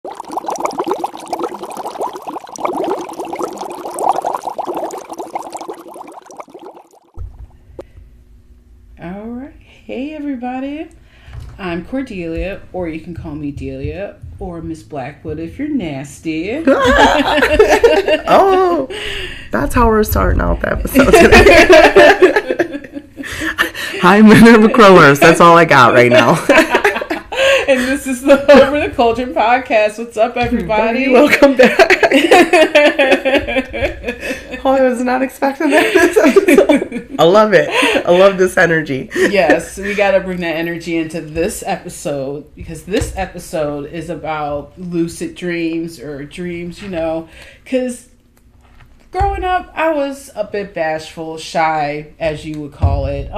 All right. Hey, everybody. I'm Cordelia, or you can call me Delia, or Miss Blackwood if you're nasty. Oh, that's how we're starting out the episode today. Hi, Men of Crowers. That's all I got right now. And this is the Over the Cauldron podcast. What's up, everybody? Welcome back. Oh, I was not expecting that this episode. I love it. I love this energy. Yes, we got to bring that energy into this episode because this episode is about lucid dreams or dreams, because growing up, I was a bit bashful, shy, as you would call it.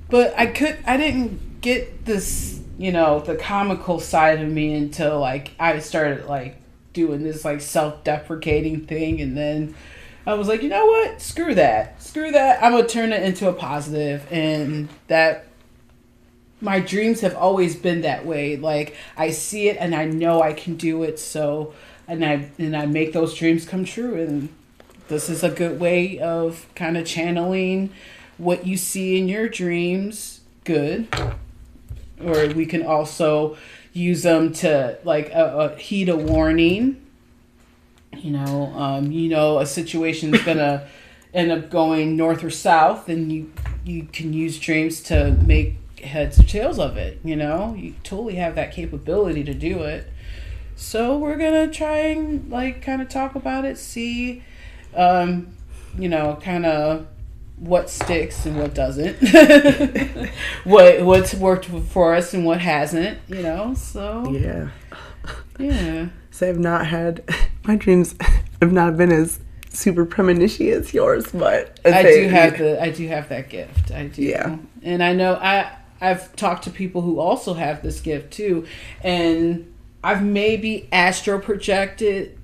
But I didn't get this, the comical side of me until I started doing this self-deprecating thing, and then I was like, you know what? Screw that. I'm gonna turn it into a positive, and that my dreams have always been that way. I see it and I know I can do it, so and I make those dreams come true, and this is a good way of kind of channeling what you see in your dreams good. Or we can also use them to heed a warning. A situation's gonna end up going north or south, and you can use dreams to make heads or tails of it. You totally have that capability to do it. So we're gonna try and kind of talk about it, see, kind of what sticks and what doesn't, what's worked for us and what hasn't, so yeah. So I've not had, my dreams have not been as super premonition as yours, but I do have that gift. I do. Yeah. And I know I've talked to people who also have this gift too, and I've maybe astro projected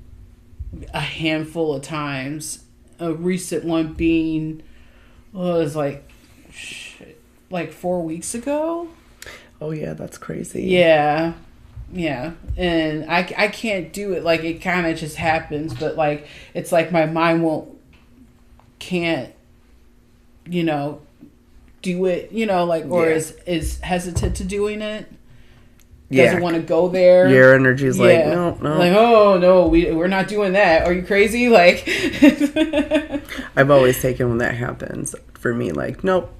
a handful of times. A recent one being was 4 weeks ago. Oh yeah, that's crazy. Yeah, and I can't do it. It kind of just happens, but it's my mind can't do it, or is hesitant to doing it. Doesn't want to go there. Your energy's no. Oh no, we're not doing that. Are you crazy? I've always taken when that happens for me, nope.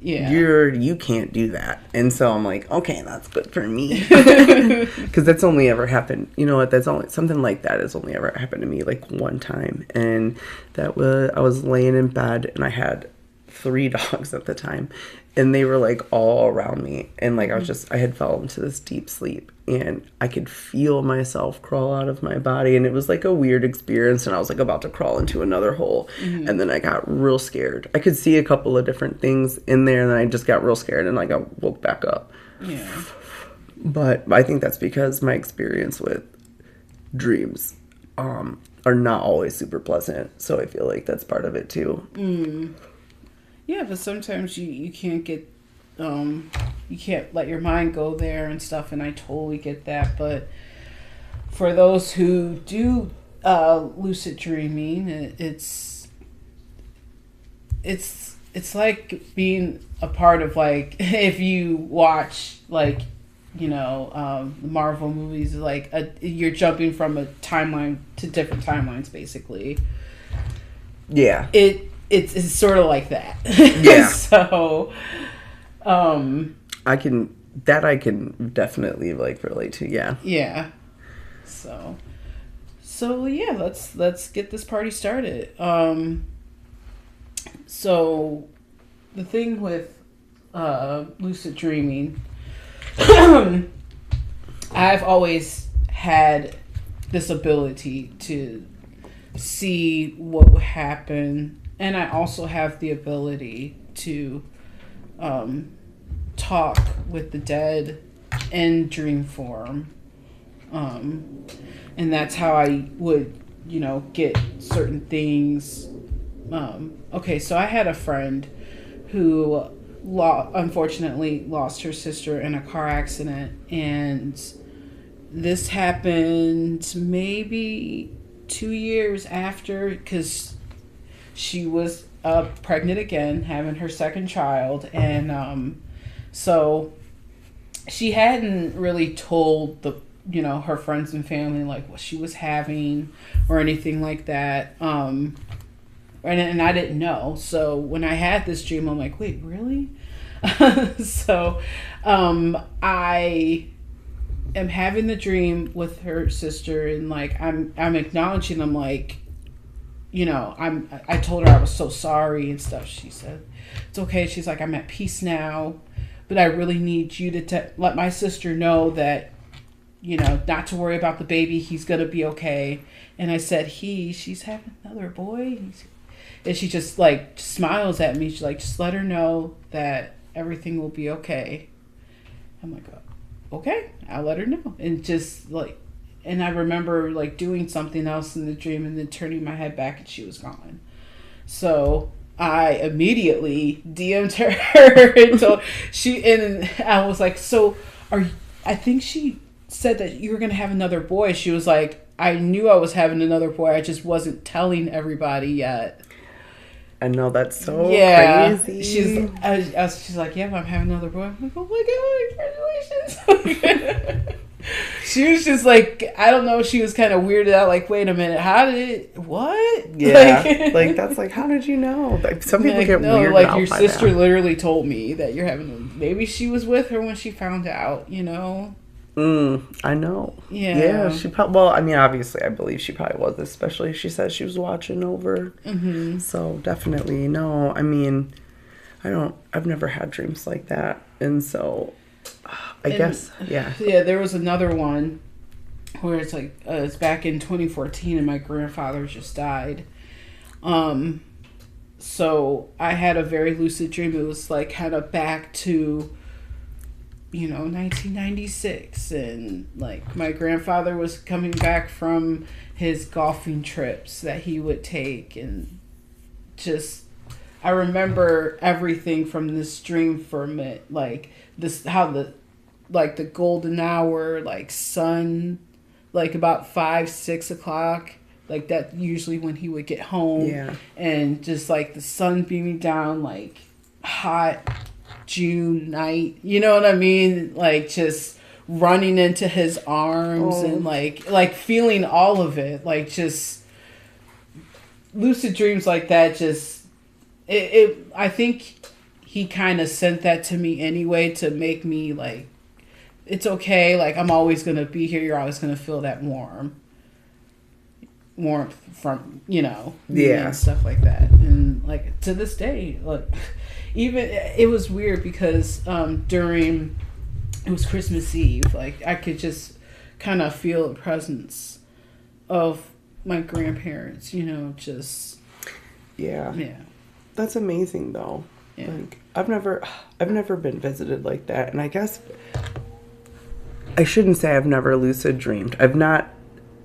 Yeah. You can't do that. And so I'm like, okay, that's good for me. Because that's only ever happened. You know what? Something like that has only ever happened to me one time. And I was laying in bed and I had 3 dogs at the time. And they were all around me. And I had fallen into this deep sleep. And I could feel myself crawl out of my body. And it was a weird experience. And I was about to crawl into another hole. Mm-hmm. And then I got real scared. I could see a couple of different things in there. And then I just got real scared. And I woke back up. Yeah. But I think that's because my experience with dreams are not always super pleasant. So I feel that's part of it too. Mm. Yeah, but sometimes you can't get, you can't let your mind go there and stuff, and I totally get that. But for those who do lucid dreaming, it's like being a part of if you watch the Marvel movies, you're jumping from a timeline to different timelines, basically. Yeah. It's sort of like that. Yeah. So, I can definitely relate to. Yeah. Yeah. So yeah, let's get this party started. So the thing with lucid dreaming, I've always had this ability to see what would happen. And I also have the ability to talk with the dead in dream form. And that's how I would, get certain things. Okay, so I had a friend who unfortunately lost her sister in a car accident. And this happened maybe 2 years after, because she was pregnant again, having her second child. And so she hadn't really told her friends and family like what she was having or anything like that. And I didn't know. So when I had this dream, I'm like, wait, really? So I am having the dream with her sister, and like I'm acknowledging them, like, I told her I was so sorry and stuff. She said, it's okay. She's like, I'm at peace now, but I really need you to let my sister know that, not to worry about the baby. He's going to be okay. And I said, she's having another boy. And she just like smiles at me. She's like, just let her know that everything will be okay. I'm like, okay, I'll let her know. And just like, and I remember like doing something else in the dream and then turning my head back and she was gone. So I immediately DM'd her and told and I was like, so I think she said that you were going to have another boy. She was like, I knew I was having another boy. I just wasn't telling everybody yet. I know, that's so crazy. She's like, yeah, but I'm having another boy. I'm like, oh my God, congratulations. She was just like, I don't know, she was kind of weirded out, like, wait a minute, what? Yeah, like that's like, how did you know? Like, some people get weirded like, out. Your sister literally told me that you're having maybe she was with her when she found out, I know. Yeah, she probably, well, I mean, obviously, I believe she probably was, especially if she said she was watching over. Mm-hmm. So, definitely, no, I mean, I've never had dreams like that. And so, I guess, yeah. Yeah, there was another one where it's like, it's back in 2014 and my grandfather just died. So, I had a very lucid dream. It was like kind of back to 1996, and like my grandfather was coming back from his golfing trips that he would take, and just I remember everything from this dream from it, like this, how the golden hour, like sun, like about 5-6 o'clock, like that usually when he would get home, and just like the sun beaming down, like hot June night, you know what I mean? Like just running into his arms and like feeling all of it, like just lucid dreams like that. Just it I think he kind of sent that to me anyway to make me like, it's okay. Like I'm always going to be here. You're always going to feel that warmth from, me and stuff like that. And like to this day, like even it was weird because it was Christmas Eve, like I could just kind of feel the presence of my grandparents, just that's amazing though. Like I've never been visited like that, and I guess I shouldn't say I've never lucid dreamed. I've not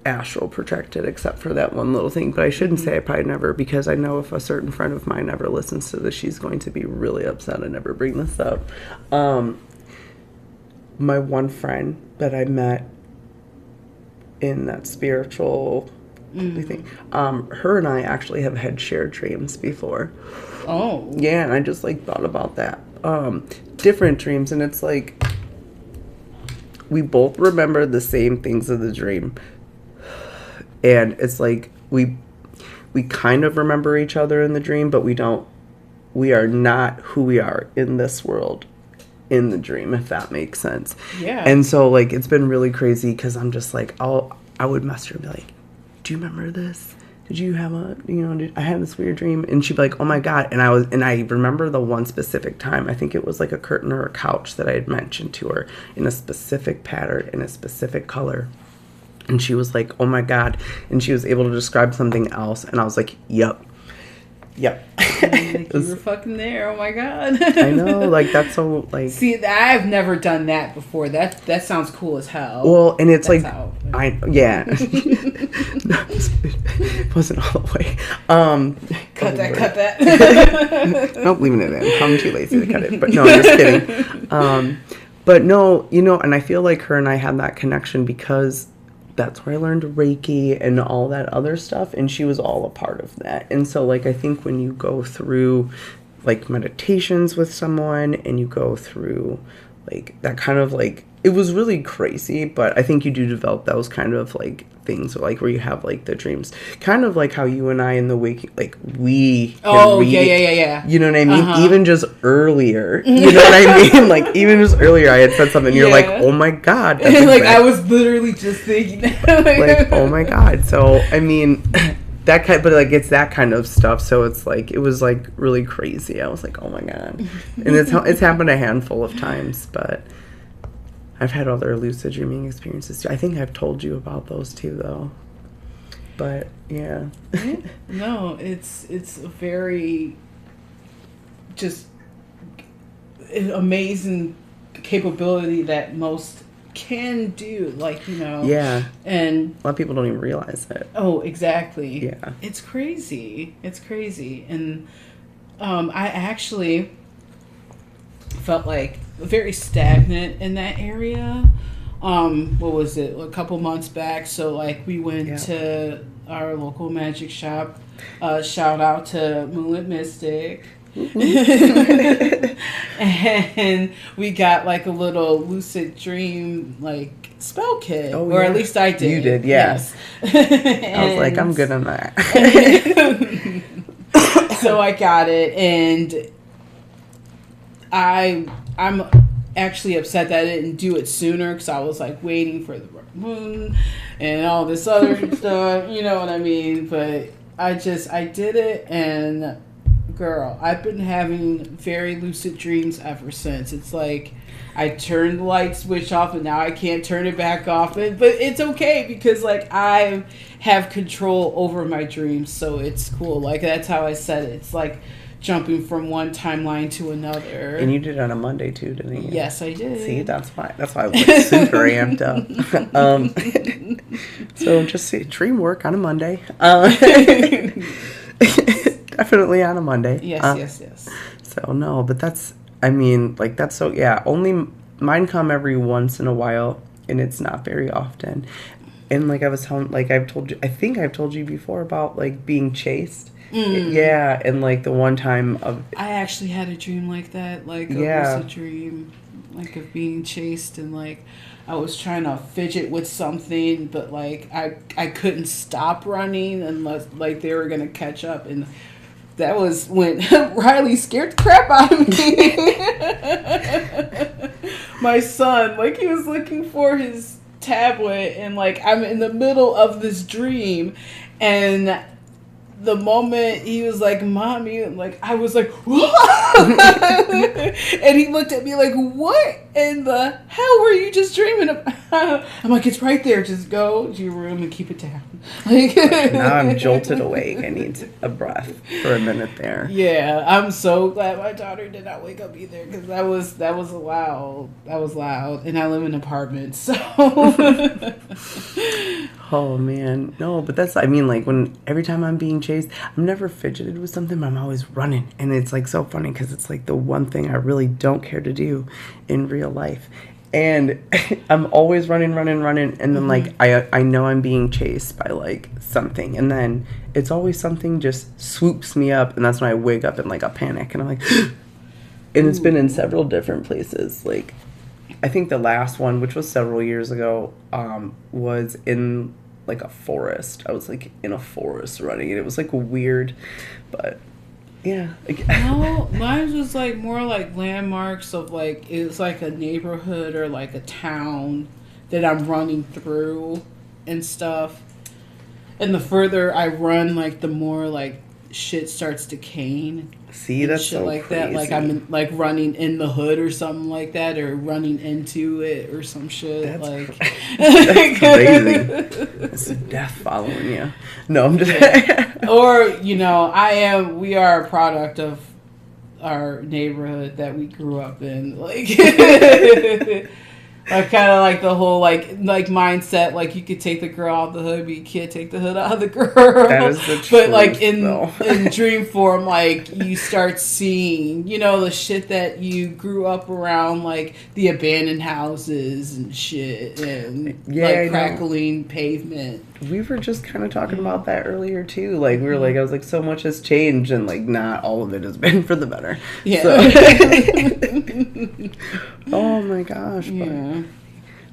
astral projected except for that one little thing, but I shouldn't say I probably never, because I know if a certain friend of mine ever listens to this, she's going to be really upset I never bring this up. My one friend that I met in that spiritual thing, her and I actually have had shared dreams before. Oh yeah, and I just like thought about that, different dreams, and it's like we both remember the same things of the dream. And it's like we kind of remember each other in the dream, but we are not who we are in this world in the dream, if that makes sense. Yeah. And so like it's been really crazy because I'm just like, I would mess her and be like, do you remember this? Did you have I had this weird dream? And she'd be like, oh my God. And I remember the one specific time, I think it was like a curtain or a couch that I had mentioned to her in a specific pattern, in a specific color. And she was like, oh my God. And she was able to describe something else. And I was like, yep. Like you were fucking there. Oh my God. I know. Like, that's so, like. See, I've never done that before. That sounds cool as hell. Well, and it's that's it wasn't all the way. Cut that. Nope, leaving it in. I'm too lazy to cut it. But no, I'm just kidding. But no, and I feel like her and I had that connection because that's where I learned Reiki and all that other stuff, and she was all a part of that. And so, like, I think when you go through, like, meditations with someone and you go through, like, that kind of, like, it was really crazy, but I think you do develop those kind of, like, things, like, where you have, like, the dreams. Kind of like how you and I in the waking, like, we can read. Yeah. You know what I mean? Even just earlier. You know what I mean? Like, even just earlier I had said something, you're like, oh my God. That's like, I was literally just thinking that. Like, oh my God. So, I mean, that kind, but, like, it's that kind of stuff, so it's, like, it was, like, really crazy. I was like, oh my God. And it's happened a handful of times, but I've had other lucid dreaming experiences too. I think I've told you about those too, though. But yeah. No, it's a very just amazing capability that most can do. Like, Yeah. And a lot of people don't even realize it. Oh, exactly. Yeah. It's crazy. And I actually felt like very stagnant in that area. What was it? A couple months back. So, like, we went to our local magic shop. Shout out to Moonlit Mystic. And we got, like, a little lucid dream, like, spell kit. Or at least I did. You did, yes. I was like, I'm good on that. So I got it, and I'm actually upset that I didn't do it sooner, because I was, like, waiting for the moon and all this other stuff, you know what I mean? But I did it, and girl, I've been having very lucid dreams ever since. It's like I turned the light switch off, and now I can't turn it back off. But it's okay, because, like, I have control over my dreams, so it's cool. Like, that's how I said it. It's like jumping from one timeline to another. And you did it on a Monday too, didn't you? Yes, I did. See, that's why I was, like, super amped up. So just see, dream work on a Monday. Definitely on a Monday. Yes. So no, but that's, I mean, like, that's so, yeah, only mine come every once in a while, and it's not very often. And, like, I was telling, like, I think I've told you before about, like, being chased. Yeah, and, like, the one time I actually had a dream like that, like a lucid dream, like, of being chased, and, like, I was trying to fidget with something, but, like, I couldn't stop running unless, like, they were gonna catch up, and that was when Riley scared the crap out of me. My son, like, he was looking for his tablet, and, like, I'm in the middle of this dream, and the moment he was like, Mommy, like, I was like, what? And he looked at me like, what in the hell were you just dreaming about? I'm like, it's right there. Just go to your room and keep it down. Like, now I'm jolted awake. I need a breath for a minute there. Yeah, I'm so glad my daughter did not wake up either, because that was loud. That was loud, and I live in an apartment, so. Oh man, no, but that's, I mean, like, every time I'm being chased, I'm never fidgeted with something, but I'm always running, and it's, like, so funny, because it's, like, the one thing I really don't care to do in real life, and I'm always running, and then, like, I know I'm being chased by, like, something, and then it's always something just swoops me up, and that's when I wake up in, like, a panic, and I'm like, and it's been in several different places, like, I think the last one, which was several years ago, was in, like, a forest. I was, like, in a forest running, and it was, like, weird, but yeah. Like, no, mine was, like, more like landmarks of, like, it's like a neighborhood or, like, a town that I'm running through and stuff. And the further I run, like, the more, like, shit starts decaying. See, that's shit so like crazy. that, like I'm like running in the hood or something like that, or running into it or some shit. That's like that's crazy. It's death following you. No, I'm just. Or we are a product of our neighborhood that we grew up in. Like Like kind of like the whole like mindset, like you could take the girl out the hood, but you can't take the hood out of the girl. That is the truth. But like in dream form, like you start seeing, you know, the shit that you grew up around, like the abandoned houses and shit, and like crackling pavement. We were just kind of talking about that earlier too. Like we were like, I was like, so much has changed, and like not all of it has been for the better. Yeah. So. Oh my gosh. Yeah. But,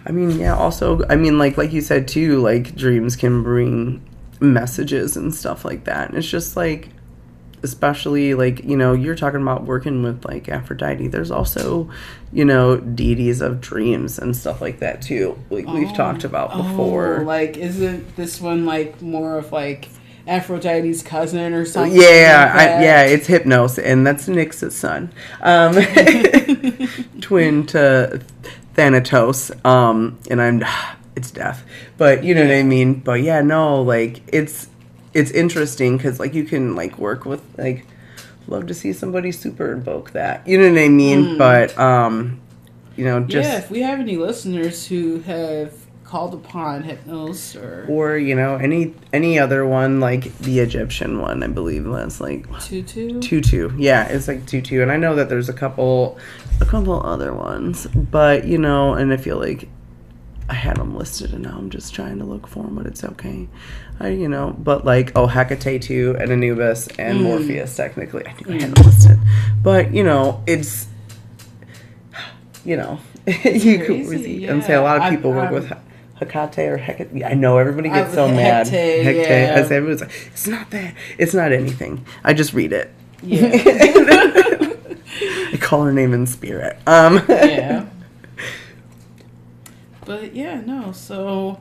I mean, yeah. Also, I mean, like you said too. Like dreams can bring messages and stuff like that. And it's just like, especially like, you know, you're talking about working with like Aphrodite. There's also, you know, deities of dreams and stuff like that too. Like we've talked about before. Like, isn't this one like more of like Aphrodite's cousin or something? Yeah, yeah, it's Hypnos, and that's Nyx's son, twin to Thanatos. And it's death, but you know what I mean. But yeah, no, like it's interesting because like you can like work with like, love to see somebody super invoke that, you know what I mean. But you know, just if we have any listeners who have called upon Hypnos or you know any other one, like the Egyptian one, I believe was like Tutu. Yeah, it's like Tutu, and I know that there's a couple other ones, but you know, and I feel like I had them listed and now I'm just trying to look for them, but it's okay. You know, but like Hecate too, and Anubis and Morpheus, technically I knew I had them listed, but you know, it's, you know, you could say a lot of people work with Hecate or Hecate. Yeah, I know everybody gets so mad. Hecate. I say everyone's like, it's not that. It's not anything. I just read it. Yeah. I call her name in spirit. Yeah. But yeah, no. So,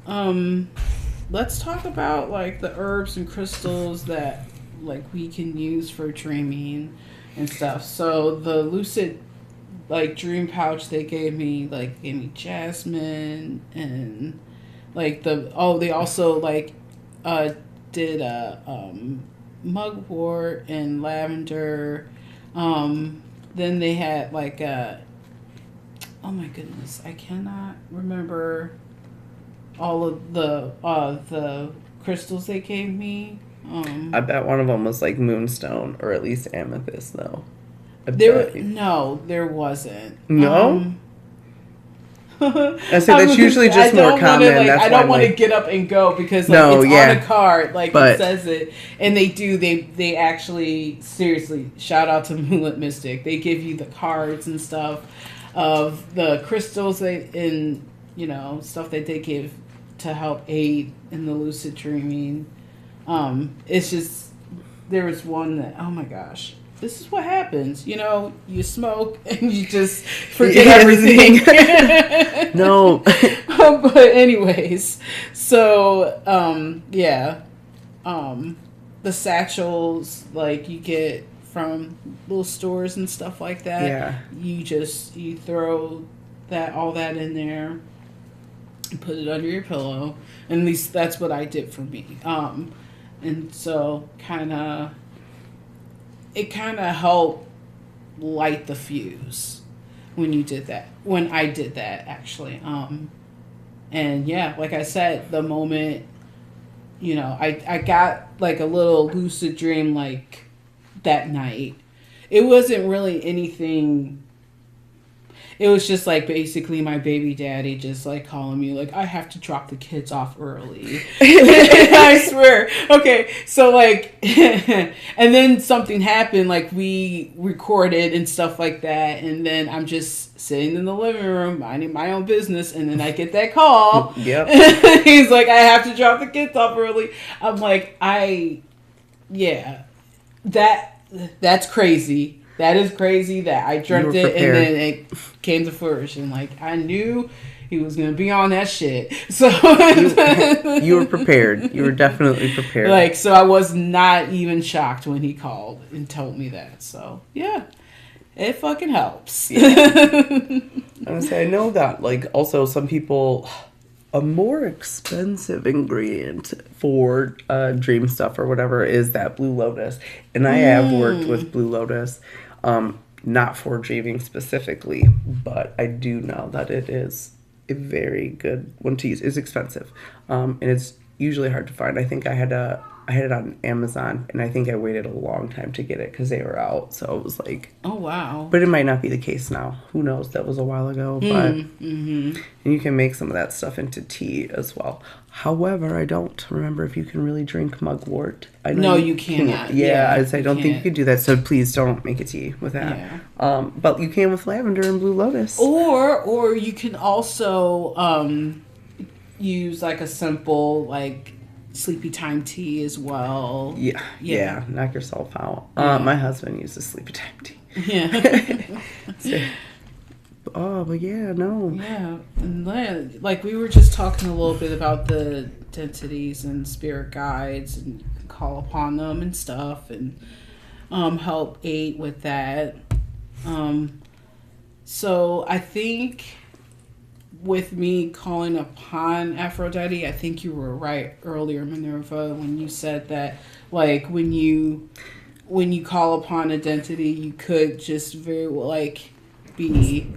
let's talk about like the herbs and crystals that like we can use for dreaming and stuff. So the lucid like dream pouch they gave me jasmine and like they also like did mugwort and lavender. Then they had like oh my goodness, I cannot remember all of the crystals they gave me. I bet one of them was like moonstone or at least amethyst though. There wasn't. No? I said that's usually just more common. I don't want to get up and go because it's on the card, like it says it, and they actually, seriously, shout out to Moonlit Mystic. They give you the cards and stuff of the crystals and you know stuff that they give to help aid in the lucid dreaming. It's just there was one that, oh my gosh. This is what happens, you know, you smoke and you just forget everything. No. But anyways, so, the satchels, like, you get from little stores and stuff like that. Yeah. You throw all that in there and put it under your pillow. And at least that's what I did for me. And so, it kind of helped light the fuse when you did that. When I did that, actually. And yeah, like I said, the moment, you know, I got like a little lucid dream like that night. It wasn't really anything. It was just like basically my baby daddy just like calling me like, I have to drop the kids off early. I swear. Okay, so like, and then something happened, like we recorded and stuff like that, and then I'm just sitting in the living room minding my own business, and then I get that call. Yep. He's like, I have to drop the kids off early. I'm like, that's crazy. That is crazy that I dreamt it and then it came to fruition. Like, I knew he was going to be on that shit. So you were prepared. You were definitely prepared. Like, so I was not even shocked when he called and told me that. So, yeah, it fucking helps. Yeah. I know that, like, also some people, a more expensive ingredient for dream stuff or whatever is that Blue Lotus. And I have worked with Blue Lotus. not for dreaming specifically, but I do know that it is a very good one to use. It's expensive, and it's usually hard to find. I think I had it on Amazon, and I think I waited a long time to get it because they were out. So it was like, oh wow. But it might not be the case now. Who knows? That was a while ago. But and you can make some of that stuff into tea as well. However, I don't remember if you can really drink mugwort. I know no, you cannot. Yeah, I don't think you could do that. So please don't make a tea with that. Yeah. But you can with lavender and blue lotus. Or you can also use like a simple like sleepy time tea as well. Yeah. Knock yourself out. My husband uses sleepy time tea. Yeah. Oh, but yeah, no. Yeah, and then, like we were just talking a little bit about the entities and spirit guides, and you can call upon them and stuff, and help aid with that. So I think with me calling upon Aphrodite, I think you were right earlier, Minerva, when you said that, like when you call upon identity, you could just very well like be.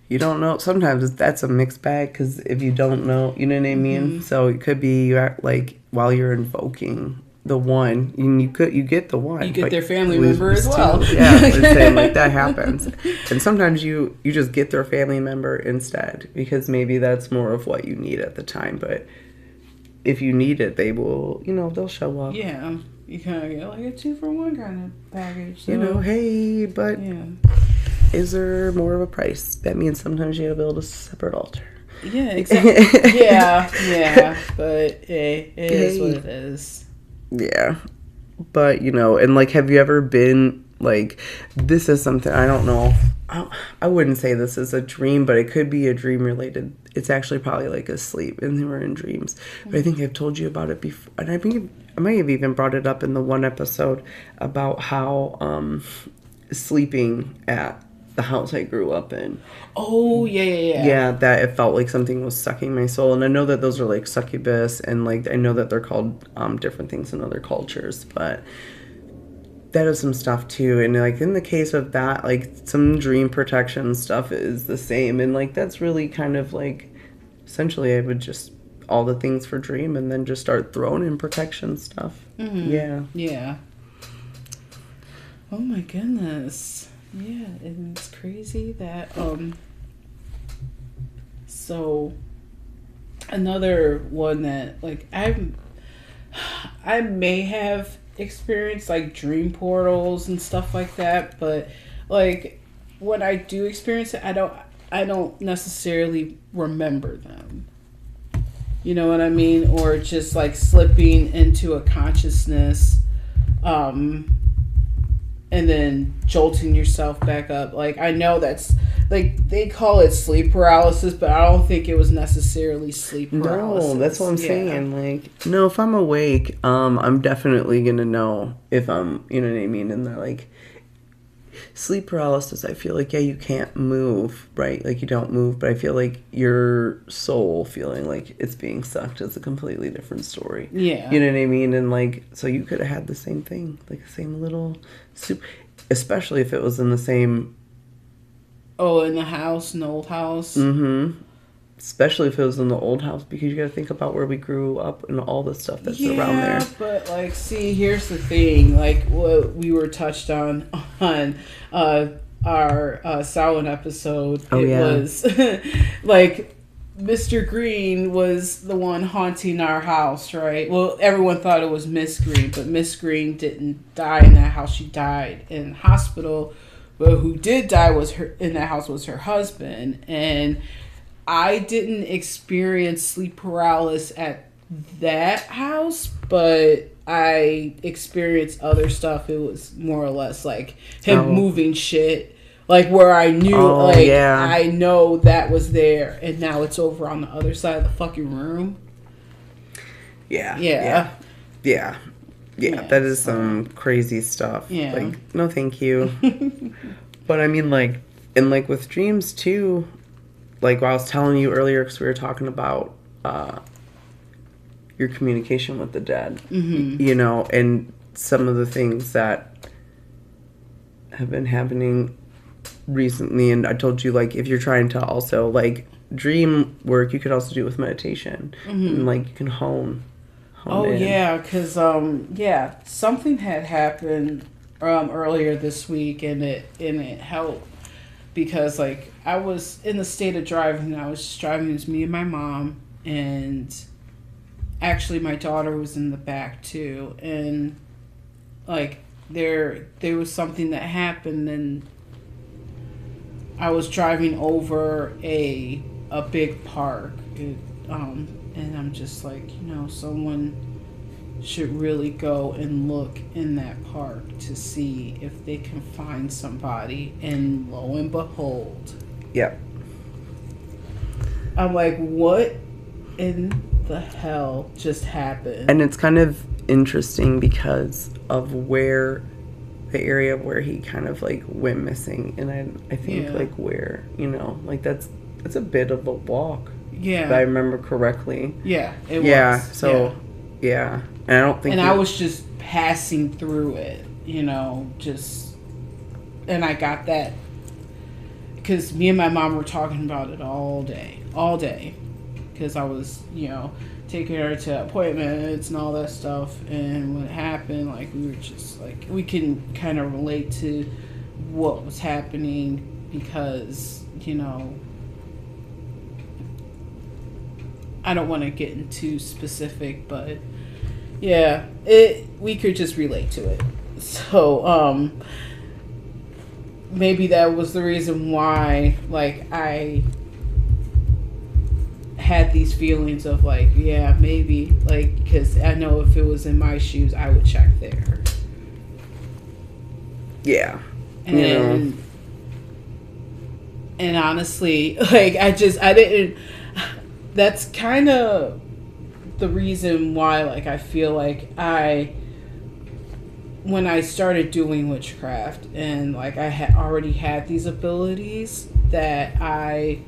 You don't know. Sometimes that's a mixed bag because if you don't know, you know what I mean. So it could be like while you're invoking the one, you get the one. You get their family member as well. Yeah, I'm saying like that happens, and sometimes you just get their family member instead because maybe that's more of what you need at the time. But if you need it, they will. They'll show up. Yeah, you kind of get like a 2-for-1 kind of package. So. Hey, but. Yeah. Is there more of a price? That means sometimes you gotta build a separate altar. Yeah, exactly. yeah. But it is what it is. Yeah. But, and like, have you ever been, like, this is something, I don't know. I wouldn't say this is a dream, but it could be a dream related. It's actually probably like a sleep, and they were in dreams. But I think I've told you about it before. And I think I might have even brought it up in the one episode about how sleeping at the house I grew up in. Oh, yeah. Yeah, that it felt like something was sucking my soul. And I know that those are like succubus, and like I know that they're called different things in other cultures, but that is some stuff too. And like in the case of that, like some dream protection stuff is the same. And like that's really kind of like essentially I would just all the things for dream and then just start throwing in protection stuff. Yeah. Oh my goodness. Yeah, and it's crazy that so another one that like I may have experienced like dream portals and stuff like that, but like when I do experience it, I don't necessarily remember them. You know what I mean? Or just like slipping into a consciousness and then jolting yourself back up. Like, I know that's, like, they call it sleep paralysis, but I don't think it was necessarily sleep paralysis. No, that's what I'm saying. Like, no, if I'm awake, I'm definitely going to know if I'm, you know what I mean? And they're like, sleep paralysis, I feel like, yeah, you can't move, right? Like, you don't move, but I feel like your soul feeling like it's being sucked is a completely different story. Yeah. You know what I mean? And, like, so you could have had the same thing, like the same little soup, especially if it was in the same... Oh, in the house, in the old house? Mm-hmm. Especially if it was in the old house, because you got to think about where we grew up and all the stuff that's around there. Yeah, but like, see, here's the thing. Like what we were touched on our Samhain episode. Was like Mr. Green was the one haunting our house, right? Well, everyone thought it was Miss Green, but Miss Green didn't die in that house. She died in hospital. But who did die in that house was her husband, and I didn't experience sleep paralysis at that house, but I experienced other stuff. It was more or less like him moving shit, like where I knew, I know that was there, and now it's over on the other side of the fucking room. Yeah. That is some crazy stuff. Yeah. Like, no thank you. But I mean, like, and like with dreams too, like what I was telling you earlier, because we were talking about your communication with the dead, you know, and some of the things that have been happening recently, and I told you, like, if you're trying to also, like, dream work, you could also do it with meditation. And, like, you can hone in. Yeah, because, something had happened earlier this week, and it helped. Because, like, I was in the state of driving. I was just driving. It was me and my mom. And actually, my daughter was in the back, too. And, like, there was something that happened. And I was driving over a big park. And I'm just like, someone should really go and look in that park to see if they can find somebody, and lo and behold, I'm like, what in the hell just happened? And it's kind of interesting because of where the area where he kind of like went missing, and I think like where like that's a bit of a walk, if I remember correctly. It was. So yeah. And I don't think. And I was just passing through it, and I got that because me and my mom were talking about it all day, because I was, taking her to appointments and all that stuff, and when it happened, like, we were just like, we can kind of relate to what was happening because, I don't want to get into specific, but. Yeah, we could just relate to it. So, maybe that was the reason why, like, I had these feelings of, like, yeah, maybe, like, because I know if it was in my shoes, I would check there. Yeah. And honestly, like, I didn't, that's kind of the reason why, like, I feel like when I started doing witchcraft and, like, I had already had these abilities that I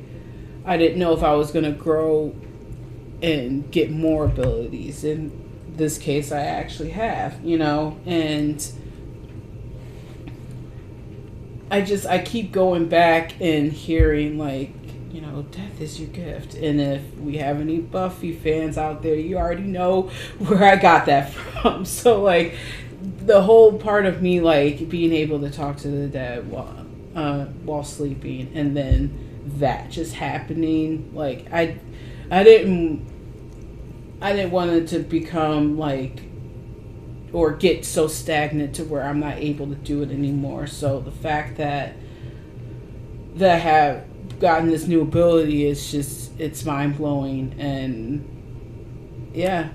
didn't know if I was going to grow and get more abilities. In this case, I actually have, and I keep going back and hearing, like, death is your gift. And if we have any Buffy fans out there, you already know where I got that from. So, like, the whole part of me, like, being able to talk to the dead while sleeping, and then that just happening, like, I didn't want it to become, like, or get so stagnant to where I'm not able to do it anymore. So the fact that I have gotten this new ability is just, it's mind-blowing. And yeah,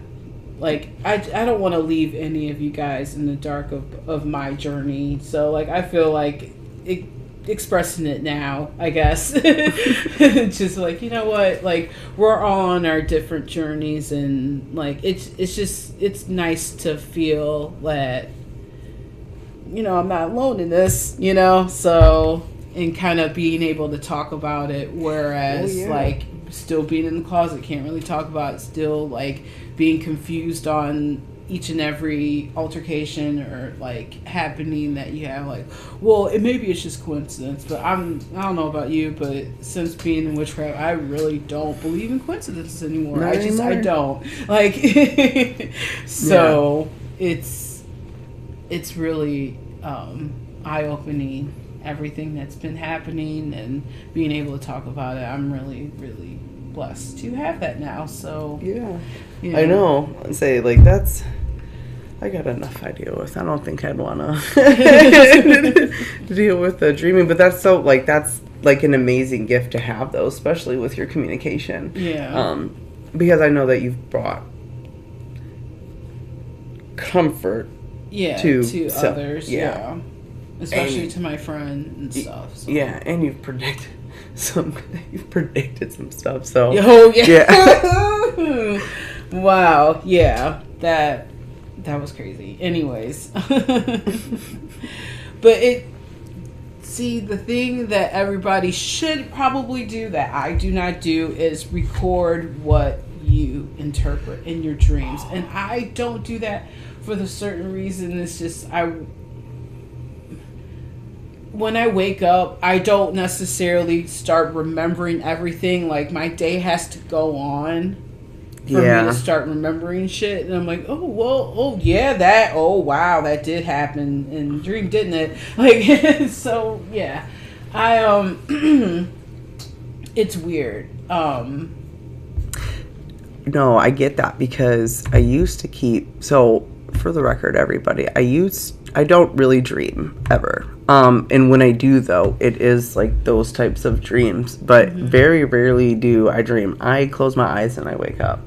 like, I don't want to leave any of you guys in the dark of my journey. So, like, I feel like expressing it now, I guess. Just like, you know what, like, we're all on our different journeys, and, like, it's nice to feel that, I'm not alone in this, so, and kind of being able to talk about it, whereas like, still being in the closet, can't really talk about it, still, like, being confused on each and every altercation or, like, happening that you have, like, well, maybe it's just coincidence, but I don't know about you, but since being in witchcraft, I really don't believe in coincidences anymore. I don't, like, so it's really eye-opening, everything that's been happening, and being able to talk about it. I'm really, really blessed to have that now. So I know. I'd say, like, I got enough I deal with. I don't think I'd want to deal with the dreaming, but that's like an amazing gift to have, though, especially with your communication. Because I know that you've brought comfort to others. Especially to my friend and stuff. So. Yeah, and you've predicted some stuff. So wow, that was crazy. Anyways, but the thing that everybody should probably do that I do not do is record what you interpret in your dreams, and I don't do that for the certain reason. It's just when I wake up, I don't necessarily start remembering everything. Like, my day has to go on for me to start remembering shit. And I'm like, oh, well, oh, yeah, that, oh, wow, that did happen in the dream, didn't it? Like, so, yeah. It's weird. No, I get that because I used to keep, so for the record, everybody, I don't really dream ever. And when I do, though, it is like those types of dreams, but very rarely do I dream. I close my eyes and I wake up.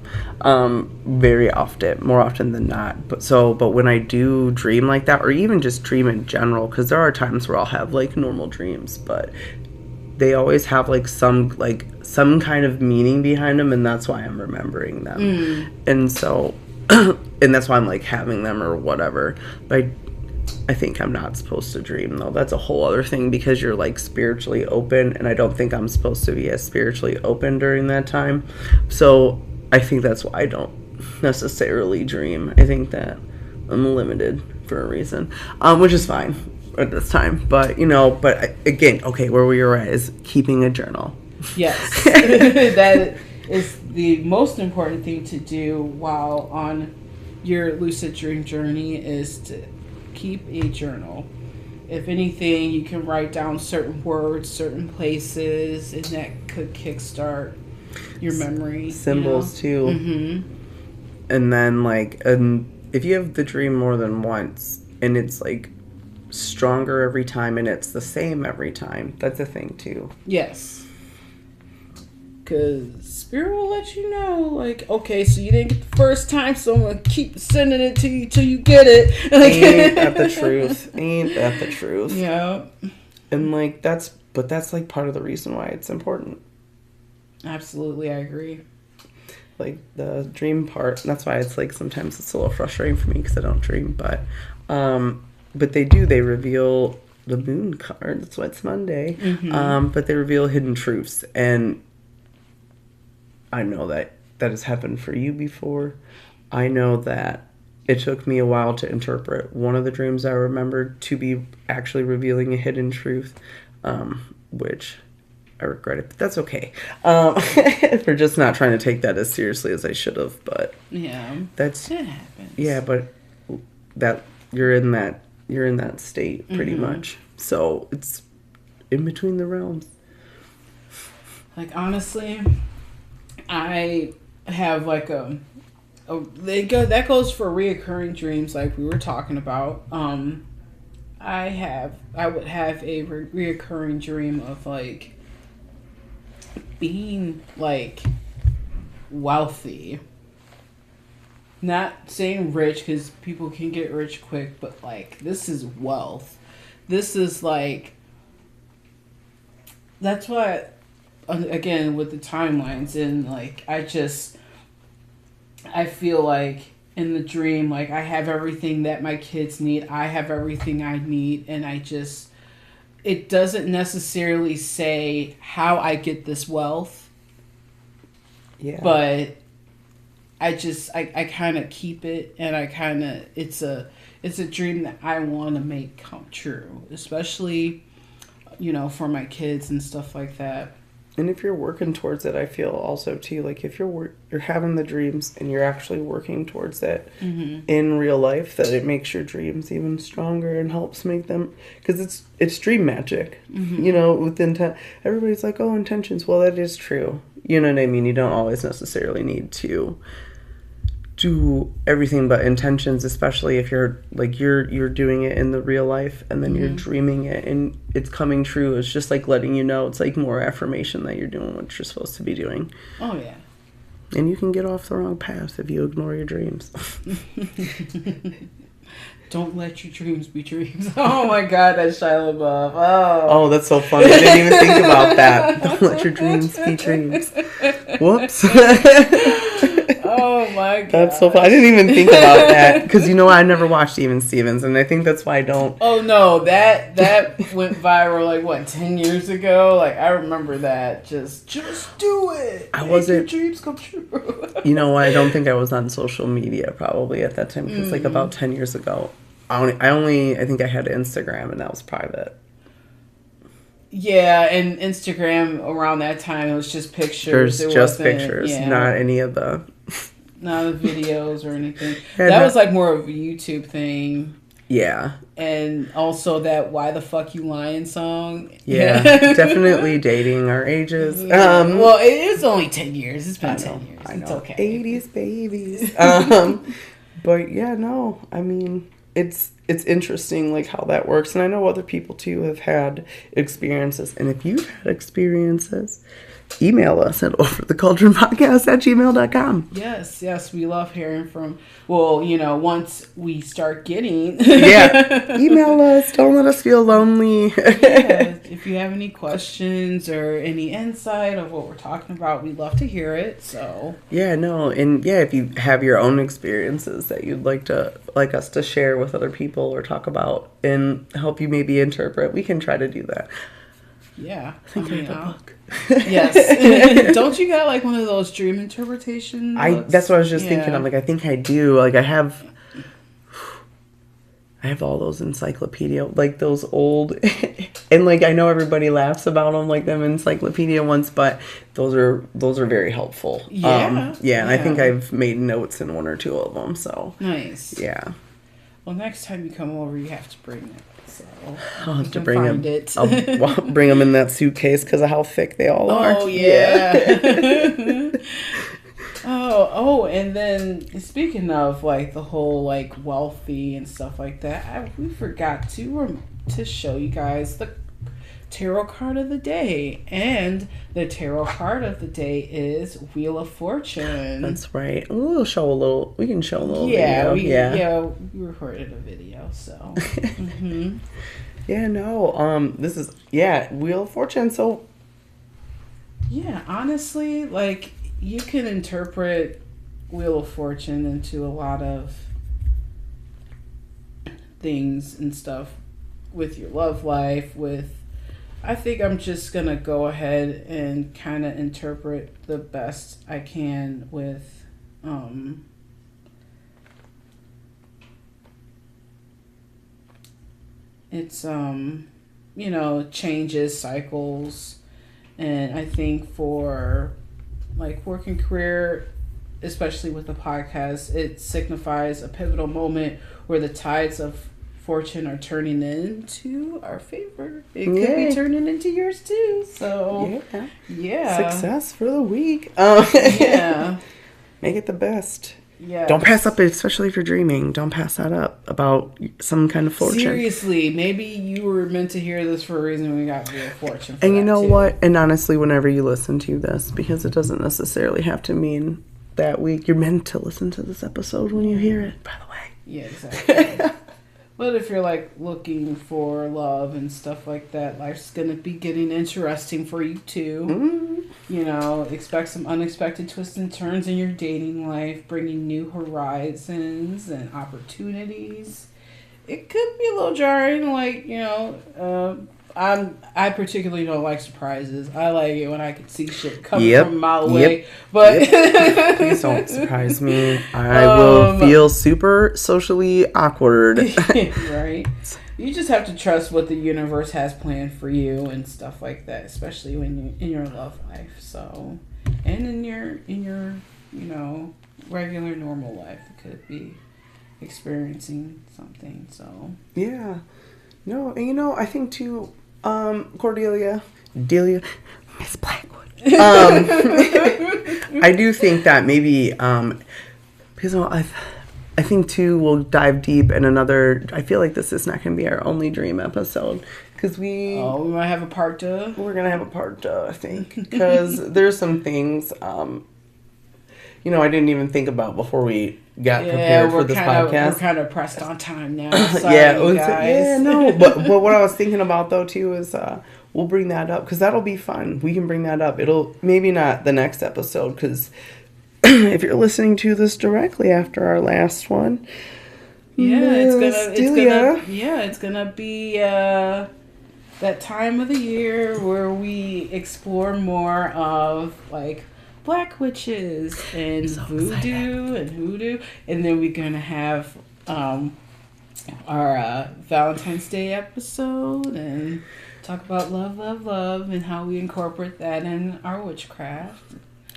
Very often, more often than not. But when I do dream like that, or even just dream in general, because there are times where I'll have like normal dreams, but they always have like some kind of meaning behind them, and that's why I'm remembering them. And so, and that's why I'm like having them or whatever. But I think I'm not supposed to dream, though. That's a whole other thing because you're like spiritually open, and I don't think I'm supposed to be as spiritually open during that time. So I think that's why I don't necessarily dream. I think that I'm limited for a reason, which is fine at this time. But, again, okay, where we were at is keeping a journal. Yes. That is the most important thing to do while on your lucid dream journey, is to keep a journal. If anything, you can write down certain words, certain places, and that could kickstart your memory. Symbols, too. Mm-hmm. And then, if you have the dream more than once, and it's, stronger every time, and it's the same every time, that's a thing, too. Yes. Because Spirit will let you know, okay, so you didn't get the first time, so I'm going to keep sending it to you till you get it. Ain't that the truth? Ain't that the truth? Yeah. And, that's part of the reason why it's important. Absolutely, I agree. The dream part, that's why it's, sometimes it's a little frustrating for me because I don't dream, but they reveal the moon card. That's why it's Monday. Mm-hmm. But they reveal hidden truths, and I know that has happened for you before. I know that it took me a while to interpret one of the dreams I remembered to be actually revealing a hidden truth, which I regret it, but that's okay. For just not trying to take that as seriously as I should have, but yeah, it happens. Yeah, but that you're in that state pretty much. So it's in between the realms. Honestly, I have that goes for reoccurring dreams, like we were talking about. I would have a reoccurring dream of being wealthy. Not saying rich, because people can get rich quick, but this is wealth. This is that's why, again, with the timelines, and I feel in the dream, I have everything that my kids need, I have everything I need, and it doesn't necessarily say how I get this wealth. Yeah. But I kind of keep it, and it's a dream that I want to make come true, especially, for my kids and stuff like that. And if you're working towards it, I feel also too, if you're having the dreams and you're actually working towards that in real life, that it makes your dreams even stronger and helps make them, because it's dream magic, with intent. Everybody's like, oh, intentions. Well, that is true. You know what I mean? You don't always necessarily need to do everything but intentions, especially if you're doing it in the real life, and then you're dreaming it and it's coming true. It's just letting you know, it's more affirmation that you're doing what you're supposed to be doing. Oh yeah. And you can get off the wrong path if you ignore your dreams. Don't let your dreams be dreams. Oh my God, that's Shia LaBeouf. Oh, that's so funny. I didn't even think about that. Don't let your dreams be dreams. Whoops. Oh my God. That's so funny. I didn't even think about that because I never watched Even Stevens, and I think that's why I don't. Oh no, that went viral 10 years ago. I remember that. Just do it. Your dreams come true. I don't think I was on social media probably at that time, because about 10 years ago, I think I had Instagram, and that was private. Yeah, and Instagram around that time, it was just pictures. There's just pictures, not any of the... Not the videos or anything. Yeah, that was like more of a YouTube thing. Yeah. And also that "Why the Fuck You Lying" song. Yeah, definitely dating our ages. Well, it's only 10 years. It's been 10 years. I know. It's okay. 80s babies. But yeah, no, I mean, it's interesting like how that works. And I know other people too have had experiences. And if you've had experiences, email us at overthecauldronpodcast@gmail.com. Yes, we love hearing from, well, once we start getting. Yeah, email us. Don't let us feel lonely. Yeah, if you have any questions or any insight of what we're talking about, we'd love to hear it. So yeah, no, and yeah, if you have your own experiences that you'd like us to share with other people or talk about and help you maybe interpret, we can try to do that. Yeah, I think I have a book. Yes. Don't you got like one of those dream interpretation books? That's what I was just thinking. I'm like, I think I do. Like I have all those encyclopedia, like those old, and like I know everybody laughs about them, like them encyclopedia ones, but those are very helpful. Yeah. And I think I've made notes in one or two of them. So nice. Yeah. Well, next time you come over, you have to bring it. So I'll have to bring them. It. I'll bring them in that suitcase because of how thick they all are. Oh yeah. oh, and then speaking of like the whole like wealthy and stuff like that, we forgot to show you guys the tarot card of the day, and the tarot card of the day is Wheel of Fortune. That's right. We can show a little video. We recorded a video, so mm-hmm. Yeah, no, this is Wheel of Fortune. So yeah, honestly, like you can interpret Wheel of Fortune into a lot of things and stuff with your love life. I think I'm just gonna go ahead and kind of interpret the best I can with it's changes, cycles, and I think for like working career, especially with the podcast, it signifies a pivotal moment where the tides of fortune are turning into our favor. It could be turning into yours too. So yeah. Success for the week. Yeah. Make it the best. Yeah. Don't pass up, especially if you're dreaming. Don't pass that up about some kind of fortune. Seriously, maybe you were meant to hear this for a reason. We got Wheel of Fortune. And you know what? And honestly, whenever you listen to this, because it doesn't necessarily have to mean that week, you're meant to listen to this episode when you hear it, by the way. Yeah, exactly. But if you're like looking for love and stuff like that, life's gonna be getting interesting for you too. Mm-hmm. Expect some unexpected twists and turns in your dating life, bringing new horizons and opportunities. It could be a little jarring, like I particularly don't like surprises. I like it when I can see shit coming from a mile away. But please don't surprise me. I will feel super socially awkward. Right. You just have to trust what the universe has planned for you and stuff like that, especially when you're in your love life. So, and in your regular normal life, it could be experiencing something. So yeah, no, and I think too. Delia, Miss Blackwood. I do think that maybe, because I think too we'll dive deep in another. I feel like this is not going to be our only dream episode because we might have a part 2. We're gonna have a part 2, I think, because there's some things I didn't even think about before we got prepared for this podcast. We're kind of pressed on time now. Sorry, guys. But what I was thinking about though too is we'll bring that up because that'll be fun. We can bring that up. It'll maybe not the next episode because if you're listening to this directly after our last one, it's gonna be that time of the year where we explore more of like Black witches and voodoo and hoodoo, and then we're gonna have our Valentine's Day episode and talk about love, love, love, and how we incorporate that in our witchcraft.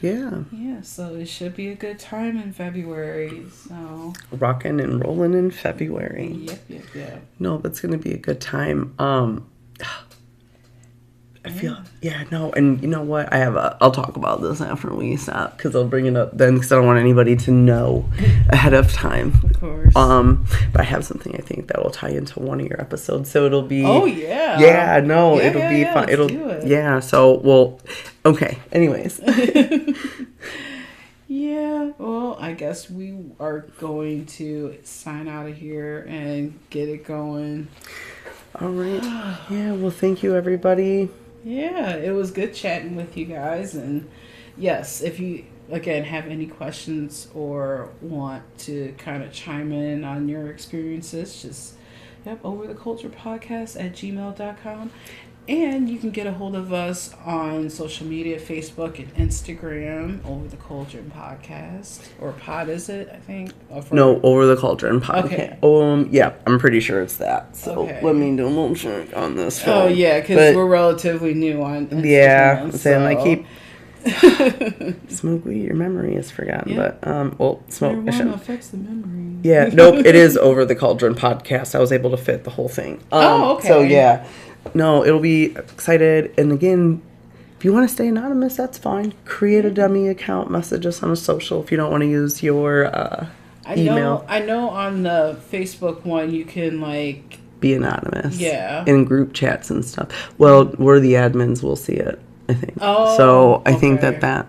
Yeah. Yeah, so it should be a good time in February. So rocking and rolling in February. Yep. No, that's gonna be a good time. I feel, and you know what? I'll talk about this after we stop, because I'll bring it up then, because I don't want anybody to know ahead of time. Of course. But I have something I think that will tie into one of your episodes, so it'll be. Oh yeah. Yeah, no, it'll be fun. Let's do it. Yeah. So okay. Anyways. Yeah. Well, I guess we are going to sign out of here and get it going. All right. Yeah. Well, thank you, everybody. Yeah, it was good chatting with you guys. And yes, if you, again, have any questions or want to kind of chime in on your experiences, just, overtheculturepodcast@gmail.com. And you can get a hold of us on social media, Facebook and Instagram, Over the Cauldron Podcast. Or pod, is it, I think? No, Over the Cauldron Podcast. Okay. Yeah, I'm pretty sure it's that. So Okay. let me do a little check on this Oh, one. yeah, because we're relatively new on Instagram. Yeah, saying I so. keep... Smoke weed, your memory is forgotten. Yeah. But, smoke... Marijuana affects the memory. Yeah, nope, it is Over the Cauldron Podcast. I was able to fit the whole thing. Okay. So, yeah. No, it'll be excited. And again, if you want to stay anonymous, that's fine. Create a dummy account. Message us on a social if you don't want to use your email. I know on the Facebook one you can, be anonymous. Yeah. In group chats and stuff. Well, we're the admins. We'll see it, I think. Oh, so I think okay. that...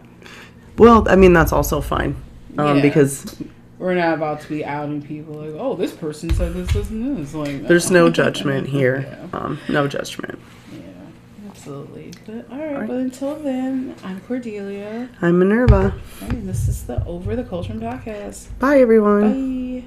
Well, I mean, that's also fine. Because... We're not about to be outing people like, oh, this person said this, and this. There's no judgment here. Yeah. No judgment. Yeah, absolutely. But all right, but until then, I'm Cordelia. I'm Minerva. And this is the Over the Cauldron Podcast. Bye, everyone. Bye.